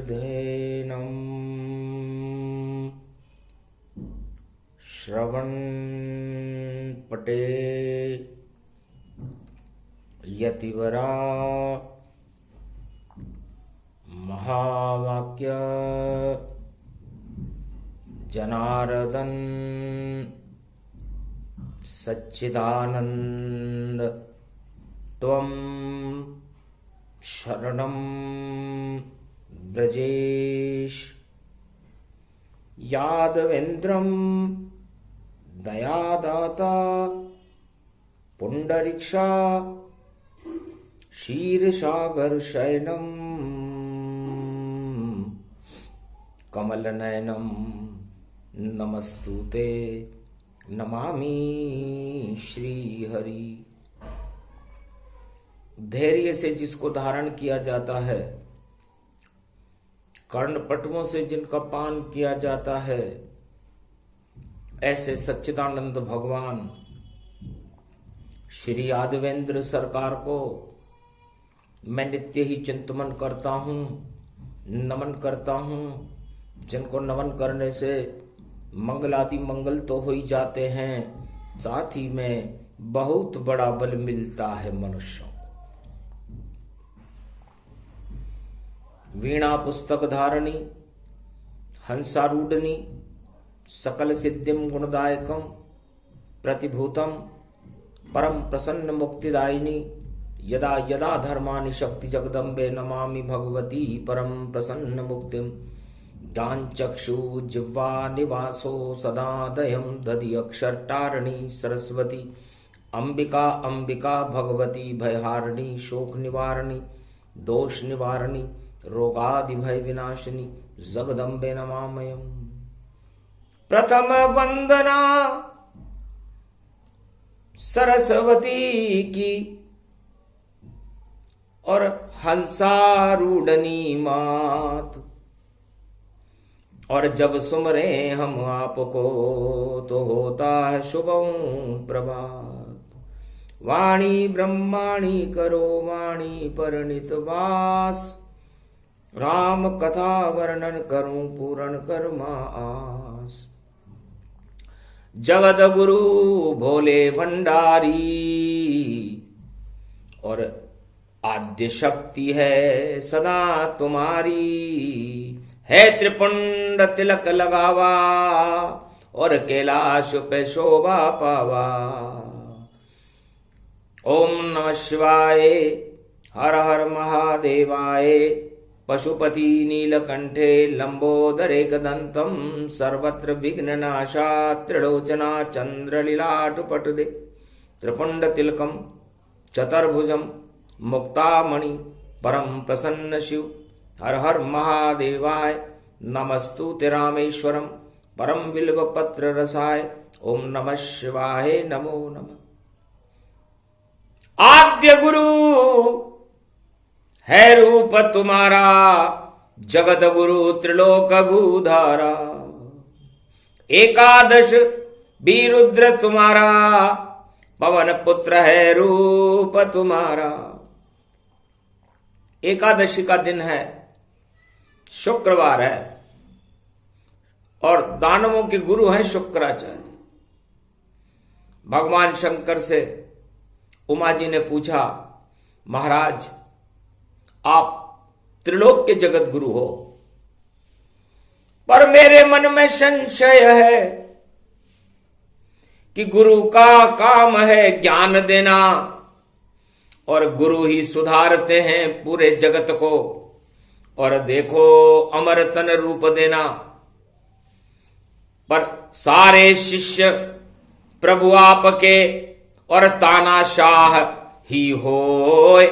धेनम् श्रवण पटे यतिवरा महावाक्य जनार्दन सच्चिदानंद त्वं शरणं ब्रजेश। यादवेन्द्रं दयादाता पुंडरीक्षा क्षीरसागर शयनम कमलनयनम नमस्तुते नमामि श्रीहरि। धैर्य से जिसको धारण किया जाता है, कर्णपटुओं से जिनका पान किया जाता है, ऐसे सच्चिदानंद भगवान श्री यादवेंद्र सरकार को मैं नित्य ही चिंतन करता हूँ, नमन करता हूँ, जिनको नमन करने से मंगलादि मंगल तो हो ही जाते हैं, साथ ही में बहुत बड़ा बल मिलता है मनुष्यों को। वीणा पुस्तक धारणी हंसारूढ़नी सकल सिद्धिम गुणदायकम प्रतिभूतम परम प्रसन्न मुक्तिदायिनी यदा यदा धर्मानि शक्ति जगदम्बे नमामि भगवती परम प्रसन्न मुक्तिम। ज्ञानचक्षु जिह्वा निवासो सदा दयं दधि अक्षरटारिणी सरस्वती अंबिका अंबिका भगवती भयहारिणी शोक निवारिणी दोष निवारिणी रोगादि भय विनाशिनी जगदम्बे नमामयम्। प्रथम वंदना सरस्वती की और हंसारूढ़नी मात, और जब सुमरे हम आपको तो होता है शुभं प्रभात। वाणी ब्रह्माणी करो वाणी परिणित वास, राम कथा वर्णन करूं पूर्ण कर्मा आस। जगत गुरु भोले भंडारी और आद्य शक्ति है सदा तुम्हारी। है त्रिपुंड तिलक लगावा और कैलाश पे शोभा पावा। ओम नमः शिवाय हर हर महादेवाय। पशुपति नीलकंठे लंबोदरे कदंतम सर्वत्र विघ्ननाशा त्रिलोचना चंद्रलीलाटपटुदे। त्रिपुंड तिलकम चतुर्भुजम मुक्तामणि परम प्रसन्न शिव। हर हर महादेवाय नमस्तुते रामेश्वरम परम बिल्व पत्र रसाय। ओम नमः शिवाय नमो नमः। आद्य गुरु है रूप तुम्हारा, जगत गुरु त्रिलोक भूधारा। एकादश बीरुद्र तुम्हारा, पवन पुत्र है रूप तुम्हारा। एकादशी का दिन है, शुक्रवार है, और दानवों के गुरु हैं शुक्राचार्य। भगवान शंकर से उमा जी ने पूछा, महाराज आप त्रिलोक के जगत गुरु हो, पर मेरे मन में संशय है कि गुरु का काम है ज्ञान देना, और गुरु ही सुधारते हैं पूरे जगत को। और देखो अमरतन रूप देना, पर सारे शिष्य प्रभु आपके और तानाशाह ही होए।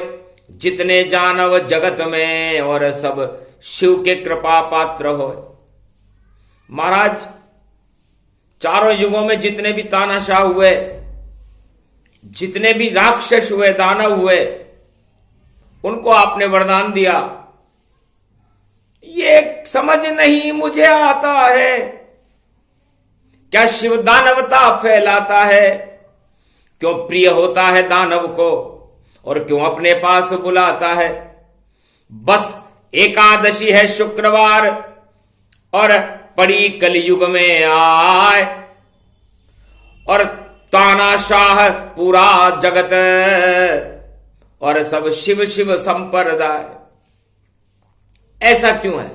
जितने जानव जगत में और सब शिव के कृपा पात्र होए। महाराज चारों युगों में जितने भी तानाशाह हुए, जितने भी राक्षस हुए, दानव हुए, उनको आपने वरदान दिया। ये समझ नहीं मुझे आता है, क्या शिव दानवता फैलाता है? क्यों प्रिय होता है दानव को और क्यों अपने पास बुलाता है? बस एकादशी है शुक्रवार और पड़ी कलयुग में आए, और तानाशाह पूरा जगत और सब शिव शिव संप्रदाय। ऐसा क्यों है?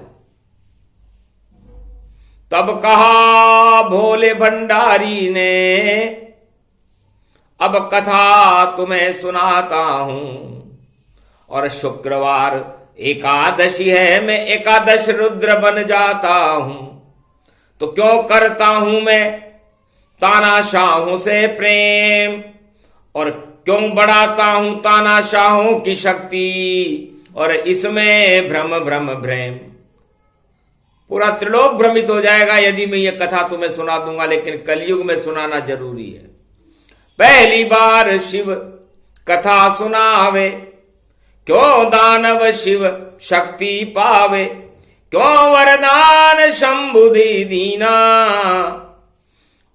तब कहा भोले भंडारी ने, अब कथा तुम्हें सुनाता हूं। और शुक्रवार एकादशी है, मैं एकादश रुद्र बन जाता हूं। तो क्यों करता हूं मैं तानाशाहों से प्रेम, और क्यों बढ़ाता हूं तानाशाहों की शक्ति, और इसमें भ्रम भ्रम भ्रम। पूरा त्रिलोक भ्रमित हो जाएगा यदि मैं ये कथा तुम्हें सुना दूंगा, लेकिन कलयुग में सुनाना जरूरी है। पहली बार शिव कथा सुनावे, क्यों दानव शिव शक्ति पावे, क्यों वरदान शंभुधि दीना।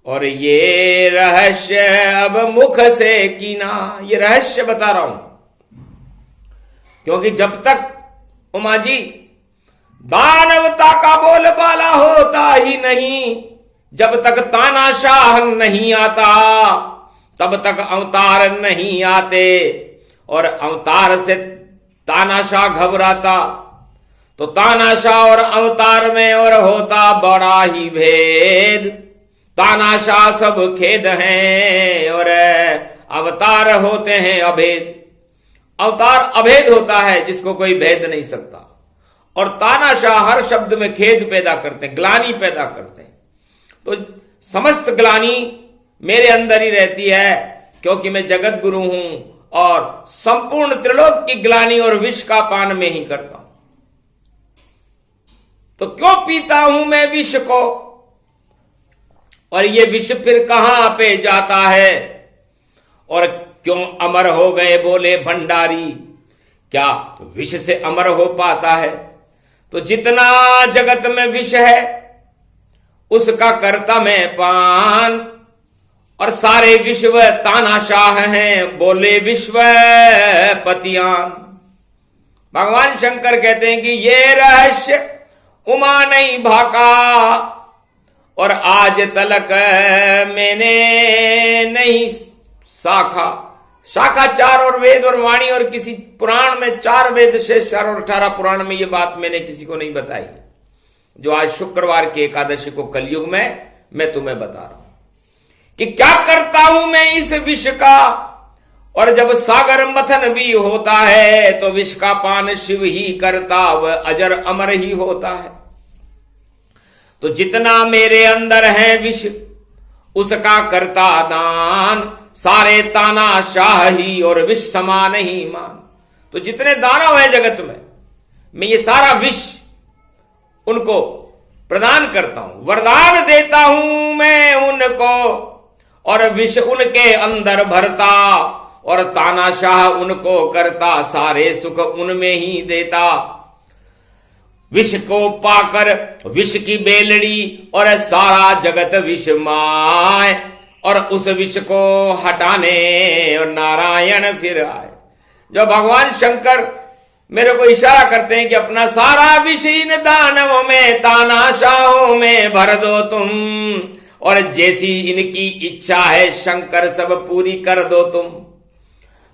और ये रहस्य अब मुख से कीना, ये रहस्य बता रहा हूं, क्योंकि जब तक उमा जी दानवता का बोलबाला होता ही नहीं, जब तक तानाशाह नहीं आता तब तक अवतार नहीं आते, और अवतार से तानाशाह घबराता, तो तानाशाह और अवतार में और होता बड़ा ही भेद। तानाशाह सब खेद हैं और अवतार होते हैं अभेद। अवतार अभेद होता है जिसको कोई भेद नहीं सकता, और तानाशाह हर शब्द में खेद पैदा करते हैं, ग्लानि पैदा करते हैं। तो समस्त ग्लानि मेरे अंदर ही रहती है, क्योंकि मैं जगत गुरु हूं और संपूर्ण त्रिलोक की ग्लानि और विष का पान में ही करता हूं। तो क्यों पीता हूं मैं विष को, और ये विष फिर कहां पे जाता है, और क्यों अमर हो गए बोले भंडारी। क्या विष से अमर हो पाता है? तो जितना जगत में विष है उसका करता मैं पान, और सारे विश्व तानाशाह हैं बोले विश्व पतियान। भगवान शंकर कहते हैं कि ये रहस्य उमा नहीं भाका, और आज तलक मैंने नहीं साखा। शाखा 4 और वेद और वाणी, और किसी पुराण में 4 वेद से 4 और 18 पुराण में ये बात मैंने किसी को नहीं बताई, जो आज शुक्रवार की एकादशी को कलयुग में मैं तुम्हें बता रहा हूं कि क्या करता हूं मैं इस विष का। और जब सागर मथन भी होता है तो विष का पान शिव ही करता, वह अजर अमर ही होता है। तो जितना मेरे अंदर है विष उसका करता दान, सारे तानाशाह ही और विष समान ही मान। तो जितने दानव है जगत में, मैं ये सारा विष उनको प्रदान करता हूं, वरदान देता हूं मैं उनको, और विष उनके अंदर भरता, और तानाशाह उनको करता, सारे सुख उनमें ही देता। विष को पाकर विष की बेलड़ी और सारा जगत विषमाय, और उस विष को हटाने और नारायण फिर आए। जब भगवान शंकर मेरे को इशारा करते हैं कि अपना सारा विष इन दानवों में तानाशाहों में भर दो तुम, और जैसी इनकी इच्छा है शंकर सब पूरी कर दो तुम।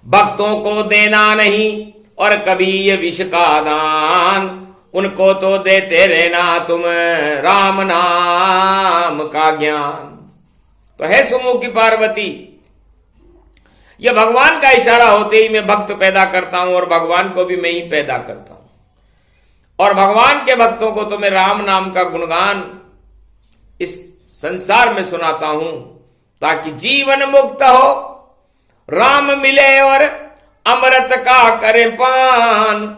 भक्तों को देना नहीं और कभी ये विष का दान, उनको तो देते रहना तुम राम नाम का ज्ञान। तो है सुमुखी पार्वती, यह भगवान का इशारा होते ही मैं भक्त पैदा करता हूं, और भगवान को भी मैं ही पैदा करता हूं। और भगवान के भक्तों को तो मैं राम नाम का गुणगान इस संसार में सुनाता हूं, ताकि जीवन मुक्त हो, राम मिले और अमृत का करे पान।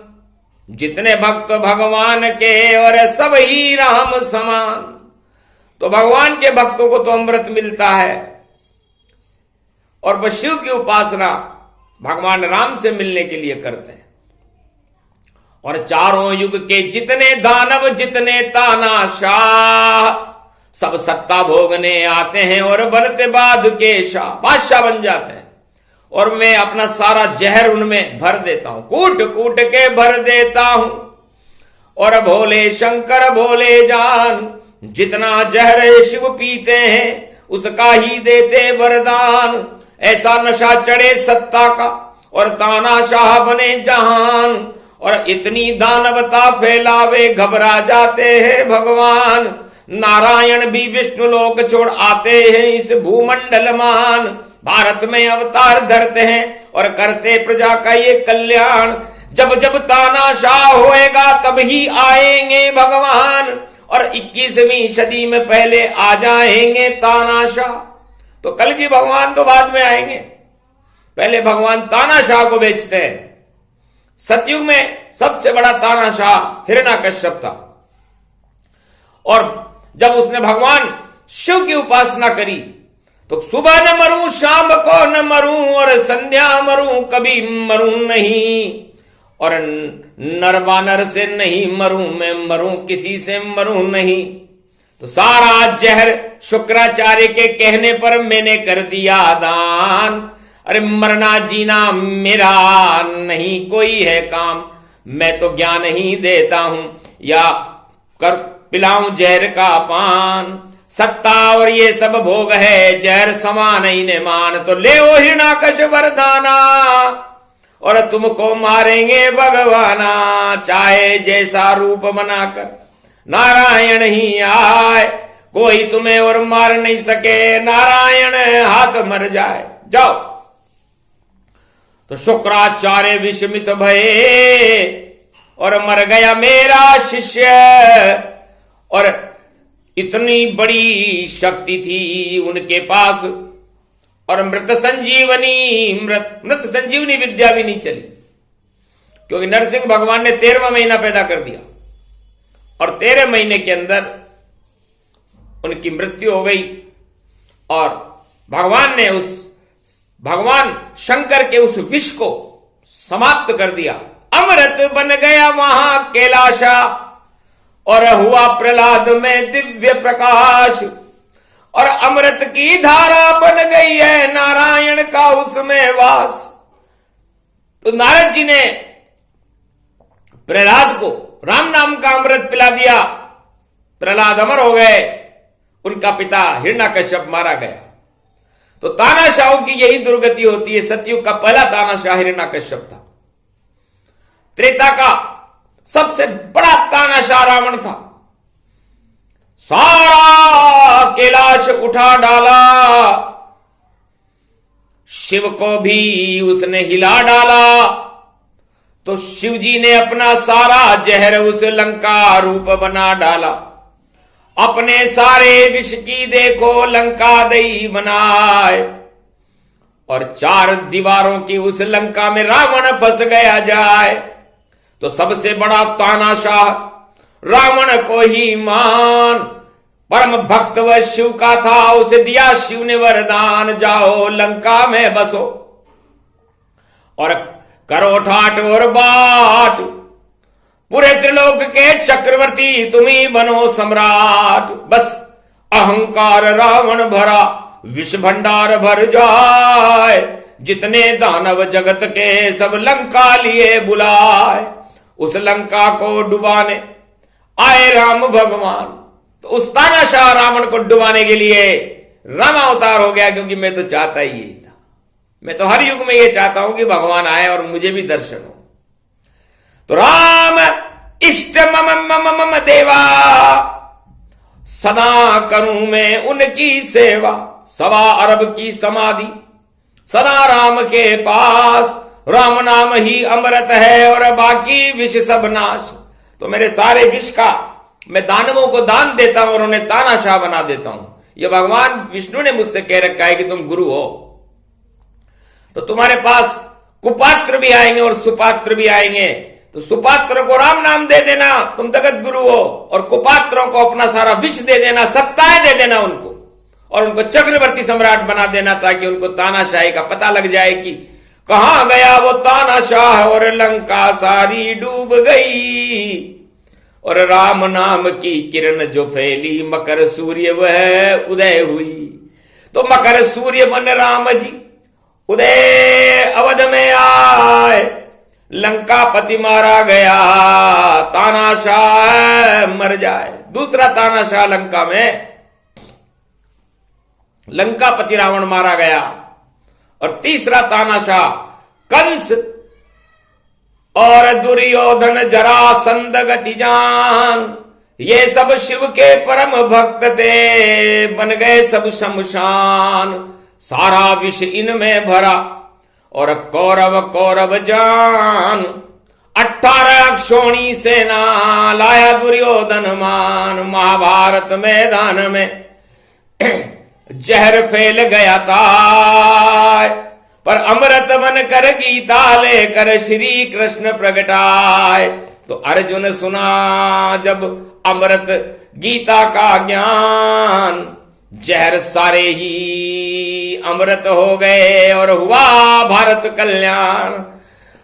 जितने भक्त भगवान के और सब ही राम समान। तो भगवान के भक्तों को तो अमृत मिलता है, और वह शिव की उपासना भगवान राम से मिलने के लिए करते हैं। और चारों युग के जितने दानव जितने तानाशाह सब सत्ता भोगने आते हैं, और बनते बाद के शाह बादशाह बन जाते हैं, और मैं अपना सारा जहर उनमें भर देता हूं, कूट कूट के भर देता हूं। और भोले शंकर भोले जान। जितना जहर शिव पीते हैं उसका ही देते वरदान। ऐसा नशा चढ़े सत्ता का और तानाशाह बने जहान। और इतनी दानवता फैलावे घबरा जाते हैं भगवान। नारायण भी विष्णु लोक छोड़ आते हैं इस भूमंडल मान। भारत में अवतार धरते हैं और करते प्रजा का ये कल्याण। जब जब तानाशाह होएगा तब ही आएंगे भगवान। और 21वीं सदी में पहले आ जाएंगे तानाशाह। तो कल की भगवान तो बाद में आएंगे, पहले भगवान तानाशाह को बेचते हैं। सतयुग में सबसे बड़ा तानाशाह हिरण्यकश्यप था। और जब उसने भगवान शिव की उपासना करी तो सुबह न मरूं शाम को न मरूं और संध्या मरूं कभी मरूं नहीं। और नर बानर से नहीं मरूं मैं मरूं किसी से मरूं नहीं। तो सारा जहर शुक्राचार्य के कहने पर मैंने कर दिया दान। अरे मरना जीना मेरा नहीं कोई है काम। मैं तो ज्ञान ही देता हूं या कर पिलाऊं जहर का पान। सत्ता और ये सब भोग है जहर समान ही ने मान। तो ले ओ हिरण्याकश वरदाना और तुमको मारेंगे भगवाना। चाहे जैसा रूप बनाकर नारायण ही आए कोई तुम्हें और मार नहीं सके। नारायण हाथ मर जाए जाओ। तो शुक्राचार्य विस्मित भये और मर गया मेरा शिष्य। और इतनी बड़ी शक्ति थी उनके पास और मृत संजीवनी विद्या भी नहीं चली। क्योंकि नरसिंह भगवान ने 13वां महीना पैदा कर दिया और 13 महीने के अंदर उनकी मृत्यु हो गई। और भगवान शंकर के उस विष को समाप्त कर दिया। अमृत बन गया वहां कैलाशा और हुआ प्रहलाद में दिव्य प्रकाश। और अमृत की धारा बन गई है नारायण का उसमें वास। तो नारद जी ने प्रहलाद को राम नाम का अमृत पिला दिया। प्रहलाद अमर हो गए। उनका पिता हिरण्याकश्यप मारा गया। तो तानाशाहों की यही दुर्गति होती है। सतयुग का पहला तानाशाह हिरण्याकश्यप था। त्रेता का सबसे बड़ा तानाशाह रावण था। सारा कैलाश उठा डाला। शिव को भी उसने हिला डाला। तो शिव जी ने अपना सारा जहर उस लंका रूप बना डाला। अपने सारे विष की देखो लंका दई बनाए। और 4 दीवारों की उस लंका में रावण फंस गया जाए। तो सबसे बड़ा तानाशाह रावण को ही मान। परम भक्त व शिव का था उसे दिया शिव ने वरदान। जाओ लंका में बसो और करो ठाट और बाट। पूरे त्रिलोक के चक्रवर्ती तुम्ही बनो सम्राट। बस अहंकार रावण भरा विष भंडार भर जाए। जितने दानव जगत के सब लंका लिए बुलाए। उस लंका को डुबाने आए राम भगवान। तो उस तानाशाह रावण को डुबाने के लिए राम अवतार हो गया। क्योंकि मैं तो चाहता ही यही था। मैं तो हर युग में ये चाहता हूं कि भगवान आए और मुझे भी दर्शन हो। तो राम इष्ट मम मम मम देवा सदा करूं मैं उनकी सेवा। 1.25 अरब की समाधि सदा राम के पास। राम नाम ही अमृत है और बाकी विष सब नाश। तो मेरे सारे विष का मैं दानवों को दान देता हूं और उन्हें तानाशाह बना देता हूं। यह भगवान विष्णु ने मुझसे कह रखा है कि तुम गुरु हो। तो तुम्हारे पास कुपात्र भी आएंगे और सुपात्र भी आएंगे। तो सुपात्र को राम नाम दे देना, तुम जगत गुरु हो। और कुपात्रों को अपना सारा विष दे देना, सत्ताएं दे देना उनको। और उनको चक्रवर्ती सम्राट बना देना ताकि उनको तानाशाही का पता लग जाए कि कहां गया वो तानाशाह। और लंका सारी डूब गई। और राम नाम की किरण जो फैली मकर सूर्य वह उदय हुई। तो मकर सूर्य बन राम जी उदय अवध में आए। लंकापति मारा गया, तानाशाह मर जाए। दूसरा तानाशाह लंका में, लंकापति रावण मारा गया। और तीसरा तानाशाह कंस और दुर्योधन जरासंध गतिजान, ये सब शिव के परम भक्त थे, बन गए सब शमशान। सारा विष इनमें भरा और कौरव कौरव जान। 18 अक्षोणी सेना लाया दुर्योधन मान। महाभारत मैदान में जहर फैल गया था, पर अमृत बन कर गीता लेकर श्री कृष्ण प्रगटाए। तो अर्जुन सुना जब अमृत गीता का ज्ञान, जहर सारे ही अमृत हो गए और हुआ भारत कल्याण।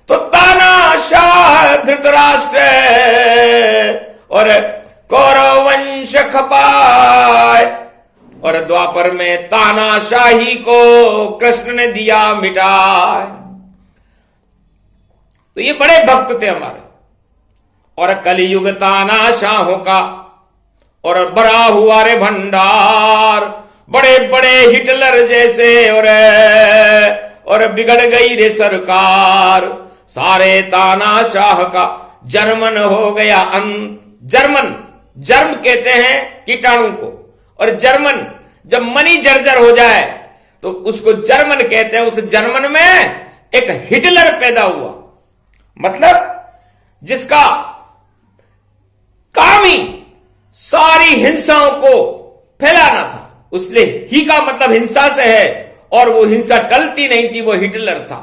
तो तानाशाह धृतराष्ट्र और कौरव वंश खपाए, और द्वापर में तानाशाही को कृष्ण ने दिया मिटाए। तो ये बड़े भक्त थे हमारे। और कलयुग तानाशाहों का और बड़ा हुआ रे भंडार, बड़े बड़े हिटलर जैसे और बिगड़ गई रे सरकार। सारे तानाशाह का जर्मन हो गया अंत। जर्म कहते हैं कीटाणु को, और जर्मन जब मनी जर्जर हो जाए तो उसको जर्मन कहते हैं। उस जर्मन में एक हिटलर पैदा हुआ, मतलब जिसका काम ही सारी हिंसाओं को फैलाना था। उसलिए ही का मतलब हिंसा से है, और वो हिंसा टलती नहीं थी, वो हिटलर था।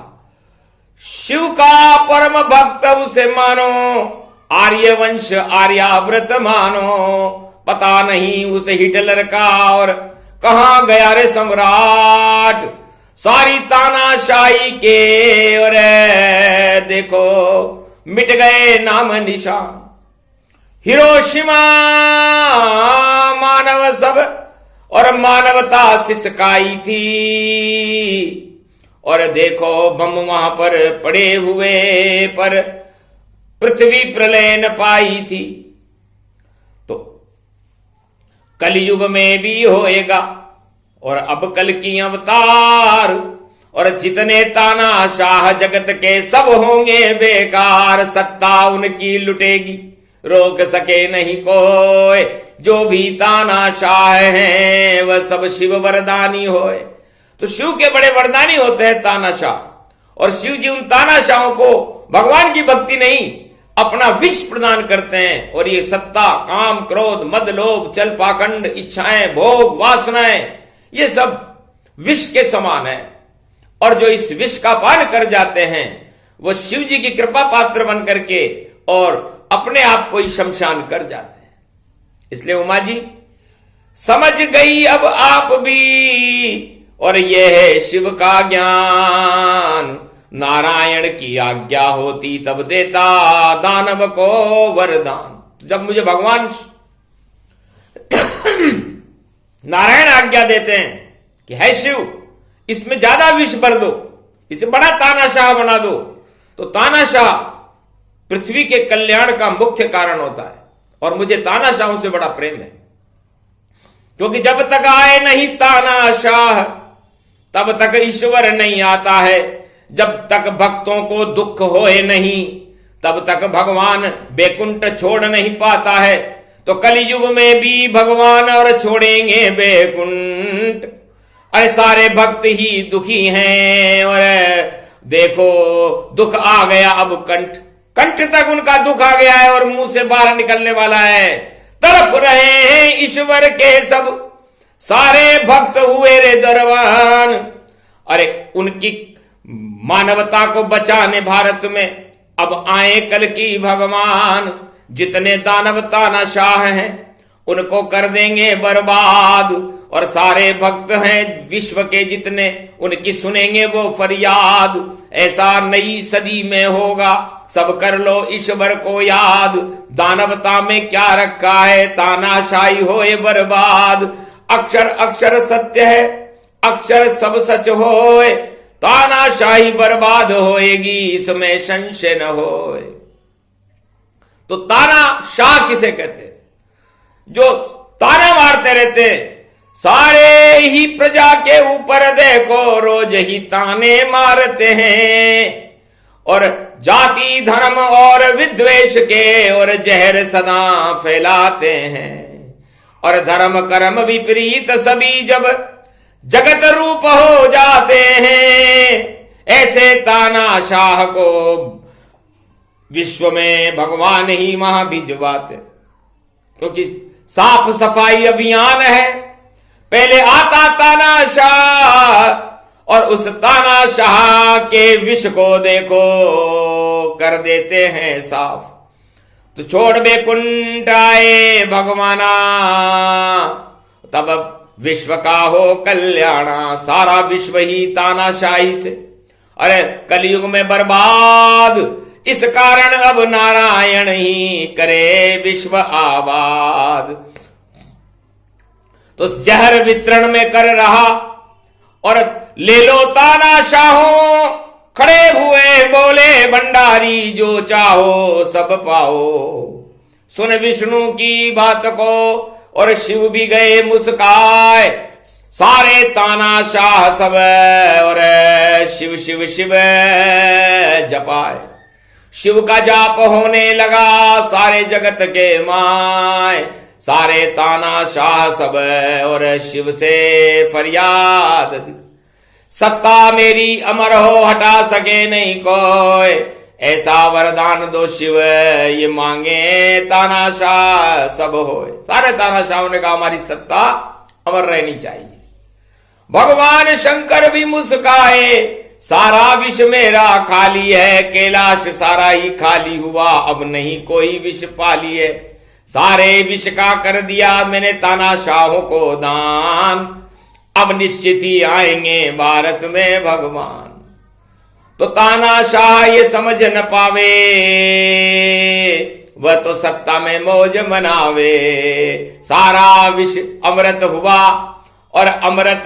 शिव का परम भक्त उसे मानो, आर्यवंश आर्याव्रत मानो। पता नहीं उसे हिटलर का और कहां गया रे सम्राट। सारी तानाशाही के और देखो मिट गए नाम निशान। हिरोशिमा मानव सब और मानवता सिसकाई थी, और देखो बम वहां पर पड़े हुए, पर पृथ्वी प्रलय न पाई थी। तो कलयुग में भी होएगा, और अब कल की अवतार, और जितने तानाशाह जगत के सब होंगे बेकार। सत्ता उनकी लुटेगी, रोक सके नहीं कोई। जो भी तानाशाह हैं वह सब शिव वरदानी होए। तो शिव के बड़े वरदानी होते हैं तानाशाह, और शिव जी उन तानाशाहों को भगवान की भक्ति नहीं अपना विष प्रदान करते हैं। और ये सत्ता, काम, क्रोध, मद, लोभ, छल, पाखंड, इच्छाएं, भोग, वासनाएं, ये सब विष के समान है। और जो इस विष का पान कर जाते हैं वो शिव जी की कृपा पात्र बन करके और अपने आप को ही शमशान कर जाते हैं। इसलिए उमा जी समझ गई अब आप भी, और यह है शिव का ज्ञान। नारायण की आज्ञा होती तब देता दानव को वरदान। जब मुझे भगवान नारायण आज्ञा देते हैं कि है शिव, इसमें ज्यादा विष भर दो, इसे बड़ा तानाशाह बना दो, तो तानाशाह पृथ्वी के कल्याण का मुख्य कारण होता है। और मुझे तानाशाहों से बड़ा प्रेम है, क्योंकि जब तक आए नहीं तानाशाह तब तक ईश्वर नहीं आता है। जब तक भक्तों को दुख होए नहीं तब तक भगवान बैकुंठ छोड़ नहीं पाता है। तो कलयुग में भी भगवान और छोड़ेंगे बैकुंठ। अरे सारे भक्त ही दुखी हैं, और देखो दुख आ गया अब कंठ तक उनका दुख आ गया है, और मुंह से बाहर निकलने वाला है। तड़प रहे हैं ईश्वर के सब सारे भक्त हुए रे दरबान। अरे उनकी मानवता को बचाने भारत में अब आए कल की भगवान। जितने दानव तानाशाह हैं उनको कर देंगे बर्बाद, और सारे भक्त हैं विश्व के जितने उनकी सुनेंगे वो फरियाद। ऐसा नई सदी में होगा, सब कर लो ईश्वर को याद। दानवता में क्या रखा है, तानाशाही होए बर्बाद। अक्षर अक्षर सत्य है, अक्षर सब सच होए। तानाशाही बर्बाद होएगी, इसमें संशय न होए। तो तानाशाह किसे कहते हैं? जो ताना मारते रहते, सारे ही प्रजा के ऊपर देखो रोज ही ताने मारते हैं, और जाति धर्म और विद्वेष के और जहर सदा फैलाते हैं, और धर्म कर्म विपरीत सभी जब जगत रूप हो जाते हैं, ऐसे तानाशाह को विश्व में भगवान ही वहां भिजवाते। क्योंकि साफ सफाई अभियान है, पहले आता तानाशाह, और उस तानाशाह के विष को देखो कर देते हैं साफ। तो छोड़ बे कुंठ आए भगवाना, तब विश्व का हो कल्याणा। सारा विश्व ही तानाशाही से, अरे कलयुग में बर्बाद, इस कारण अब नारायण ही करे विश्व आबाद। तो जहर वितरण में कर रहा, और ले लो तानाशाहों, खड़े हुए बोले भंडारी, जो चाहो सब पाओ। सुन विष्णु की बात को, और शिव भी गए मुस्काए, सारे तानाशाह सब, और शिव शिव शिव जपाए। शिव का जाप होने लगा सारे जगत के माय, सारे तानाशाह सब, और शिव से फरियाद, सत्ता मेरी अमर हो, हटा सके नहीं कोई, ऐसा वरदान दो शिव, ये मांगे तानाशाह सब होए। सारे तानाशाहों ने कहा हमारी सत्ता अमर रहनी चाहिए। भगवान शंकर भी मुस्काए, सारा विष मेरा खाली है, कैलाश सारा ही खाली हुआ, अब नहीं कोई विष पाली है। सारे विष का कर दिया मैंने तानाशाहों को दान, अब निश्चित ही आएंगे भारत में भगवान। तो तानाशाह ये समझ न पावे, वह तो सत्ता में मौज मनावे। सारा विष अमृत हुआ, और अमृत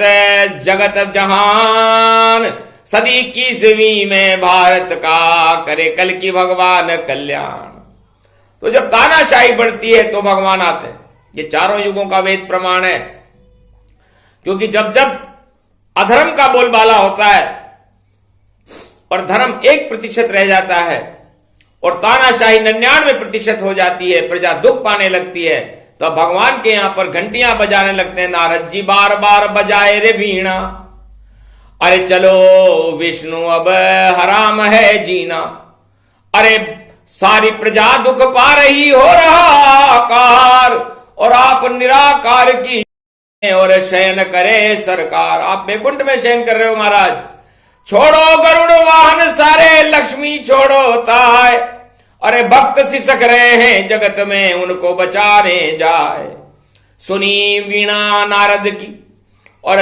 जगत जहान, सदी की 21वीं में भारत का करे कल की भगवान कल्याण। तो जब तानाशाही बढ़ती है तो भगवान आते हैं। ये चारों युगों का वेद प्रमाण है। क्योंकि जब जब अधर्म का बोलबाला होता है और धर्म 1% रह जाता है, और तानाशाही 99% हो जाती है, प्रजा दुख पाने लगती है, तो भगवान के यहां पर घंटियां बजाने लगते हैं। नारद जी बार बार बजाए रे वीणा, अरे चलो विष्णु अब हराम है जीना। अरे सारी प्रजा दुख पा रही, हो रहा आकार, और आप निराकार की और शयन करे सरकार। आप बैकुंठ में शयन कर रहे हो महाराज। छोड़ो गरुड़ वाहन सारे, लक्ष्मी छोड़ो ताय, अरे भक्त सिसक रहे हैं जगत में, उनको बचाने जाए। सुनी वीणा नारद की, और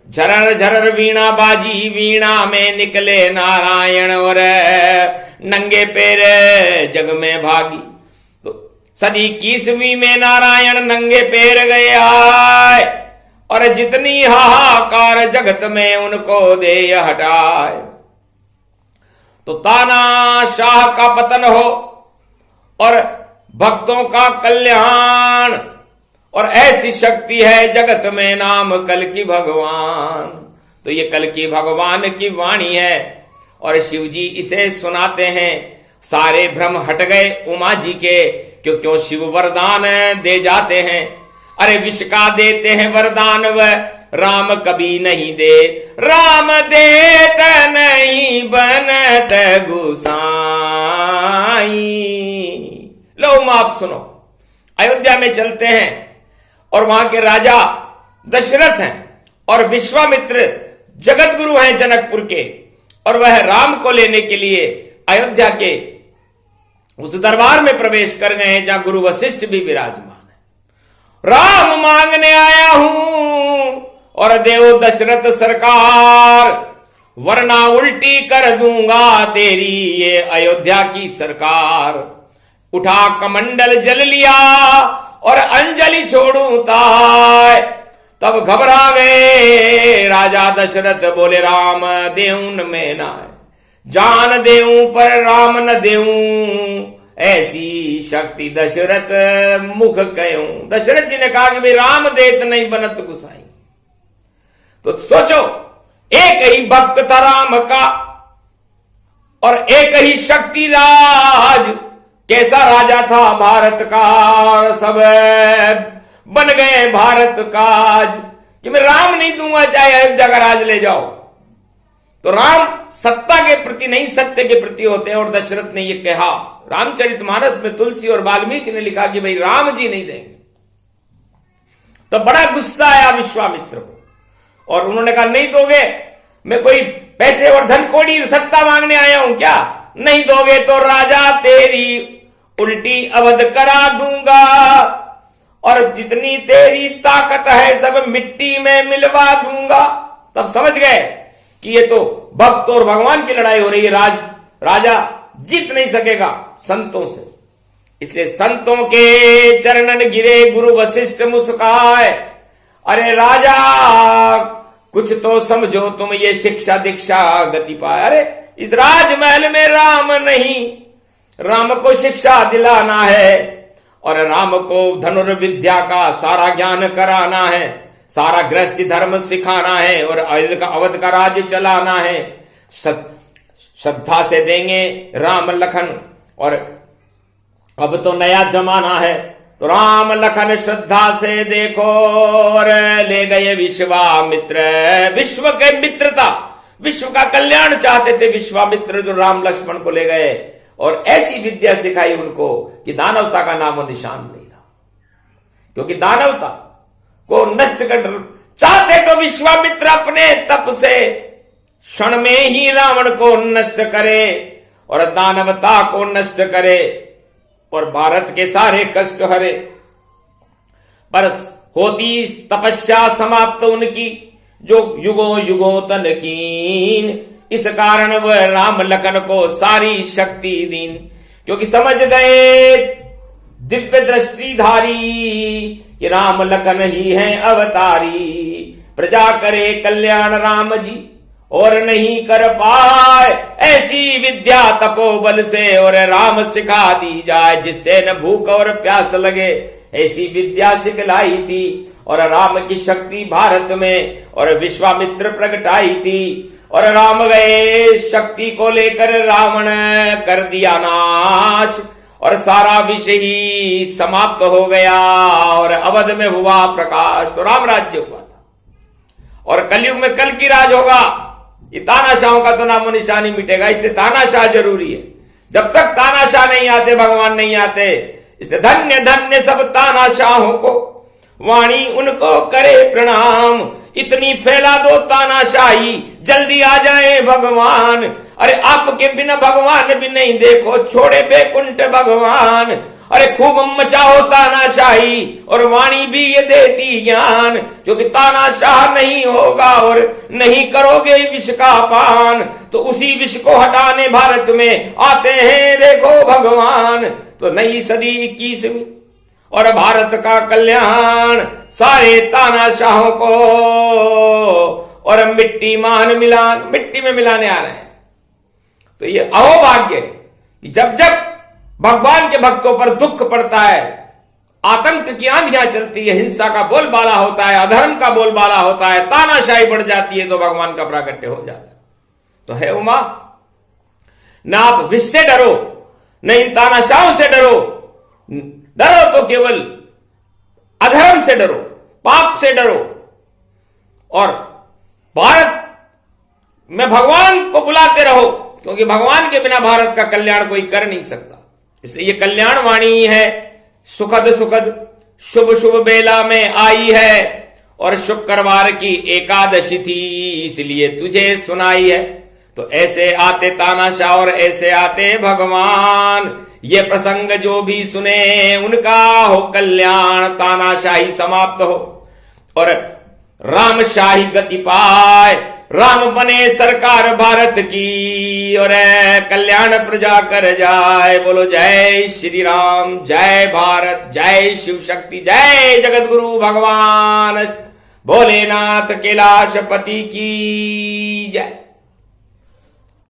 झरर झरर वीणा बाजी, वीणा में निकले नारायण, और नंगे पैर जग में भागी। तो सदी की 21वीं में नारायण नंगे पैर गए आए, और जितनी हाहाकार जगत में उनको दे हटाए। तो तानाशाह का पतन हो, और भक्तों का कल्याण, और ऐसी शक्ति है जगत में नाम कल की भगवान। तो ये कल की भगवान की वाणी है, और शिव जी इसे सुनाते हैं। सारे भ्रम हट गए उमा जी के, क्यों शिव वरदान दे जाते हैं। अरे विष का देते हैं वरदान, वह राम कभी नहीं दे। राम देत नहीं बनत गुसाई। लो आप सुनो, अयोध्या में चलते हैं, और वहां के राजा दशरथ हैं, और विश्वामित्र जगत गुरु हैं जनकपुर के, और वह राम को लेने के लिए अयोध्या के उस दरबार में प्रवेश कर गए हैं जहां गुरु वशिष्ठ भी विराजमान है। राम मांगने आया हूं, और देव दशरथ सरकार, वरना उल्टी कर दूंगा तेरी ये अयोध्या की सरकार। उठा कमंडल जल लिया, और अंजलि छोड़ू ताय, तब घबरा गए राजा दशरथ, बोले राम देऊन में ना है, जान देऊं पर राम न देऊं, ऐसी शक्ति दशरथ मुख कहूं। दशरथ जी ने कहा कि भाई राम देत नहीं बनत गुसाई। तो सोचो, एक ही भक्त था राम का और एक ही शक्ति राज, कैसा राजा था भारत का, सब बन गए भारत काज कि मैं राम नहीं दूंगा चाहे हर जगह राज ले जाओ। तो राम सत्ता के प्रति नहीं सत्य के प्रति होते हैं। और दशरथ ने यह कहा, रामचरितमानस में तुलसी और वाल्मीकि ने लिखा कि भाई राम जी नहीं देंगे। तो बड़ा गुस्सा आया विश्वामित्र को और उन्होंने कहा नहीं दोगे, मैं कोई पैसे और धन कोड़ी सत्ता मांगने आया हूं क्या, नहीं दोगे तो राजा तेरी उल्टी अवध करा दूंगा और जितनी तेरी ताकत है सब मिट्टी में मिलवा दूंगा। तब समझ गए कि ये तो भक्त और भगवान की लड़ाई हो रही है, राजा जीत नहीं सकेगा संतों से। इसलिए संतों के चरणन गिरे गुरु वशिष्ठ मुस्काए, अरे राजा कुछ तो समझो तुम, ये शिक्षा दीक्षा गति पाए। अरे इस राजमहल में राम नहीं, राम को शिक्षा दिलाना है और राम को धनुर्विद्या का सारा ज्ञान कराना है, सारा गृहस्थी धर्म सिखाना है और अवध का राज्य चलाना है। श्रद्धा से देंगे राम लखन, और अब तो नया जमाना है तो राम लखन श्रद्धा से देखो। और ले गए विश्वामित्र, विश्व के मित्रता, विश्व का कल्याण चाहते थे विश्वामित्र, जो राम लक्ष्मण को ले गए और ऐसी विद्या सिखाई उनको कि दानवता का नामो निशान नहीं रहा। क्योंकि दानवता को नष्ट कर चाहते तो विश्वामित्र अपने तप से क्षण में ही रावण को नष्ट करे और दानवता को नष्ट करे और भारत के सारे कष्ट हरे। पर होती तपस्या समाप्त उनकी जो युगों युगों तन कीन, इस कारण वह राम लखन को सारी शक्ति दीन। क्योंकि समझ गए दिव्य दृष्टिधारी कि राम लखन ही हैं अवतारी, प्रजा करे कल्याण राम जी और नहीं कर पाए ऐसी विद्या तपोबल से, और राम सिखा दी जाए जिससे न भूख और प्यास लगे, ऐसी विद्या सिखलाई थी। और राम की शक्ति भारत में और विश्वामित्र प्रगटाई थी। और राम गए शक्ति को लेकर रावण कर दिया नाश और सारा विषय ही समाप्त हो गया और अवध में हुआ प्रकाश। तो राम राज्य हुआ था और कलयुग में कल की राज होगा। ये तानाशाहों का तो नामो निशान ही मिटेगा, इसलिए तानाशाह जरूरी है। जब तक तानाशाह नहीं आते भगवान नहीं आते, इसलिए धन्य धन्य सब तानाशाहों को, वाणी उनको करे प्रणाम। इतनी फैला दो तानाशाही जल्दी आ जाए भगवान। अरे आपके बिना भगवान भी नहीं देखो, छोड़े बैकुंठ भगवान। अरे खूब मचाओ तानाशाही और वाणी भी ये देती ज्ञान, क्योंकि तानाशाह नहीं होगा और नहीं करोगे विष का पान तो उसी विष को हटाने भारत में आते हैं देखो भगवान। तो नई सदी 21वीं और भारत का कल्याण सारे तानाशाहों को और मिट्टी में मिलाने आ रहे हैं। तो ये अहोभाग्य है कि जब जब भगवान के भक्तों पर दुख पड़ता है, आतंक की आंधियां चलती है, हिंसा का बोलबाला होता है, अधर्म का बोलबाला होता है, तानाशाही बढ़ जाती है, तो भगवान का प्राकट्य हो जाता है। तो है उमा, ना आप विष से डरो न इन तानाशाहों से डरो, डरो तो केवल अधर्म से डरो, पाप से डरो और भारत में भगवान को बुलाते रहो, क्योंकि भगवान के बिना भारत का कल्याण कोई कर नहीं सकता। इसलिए ये कल्याण वाणी है, सुखद सुखद शुभ शुभ बेला में आई है और शुक्रवार की एकादशी थी इसलिए तुझे सुनाई है। तो ऐसे आते तानाशाह और ऐसे आते भगवान, ये प्रसंग जो भी सुने उनका हो कल्याण, तानाशाही समाप्त हो और रामशाही गति पाए, राम बने सरकार भारत की और कल्याण प्रजा कर जाए। बोलो जय श्री राम, जय भारत, जय शिव शक्ति, जय जगत गुरु भगवान भोलेनाथ कैलाशपति की जय।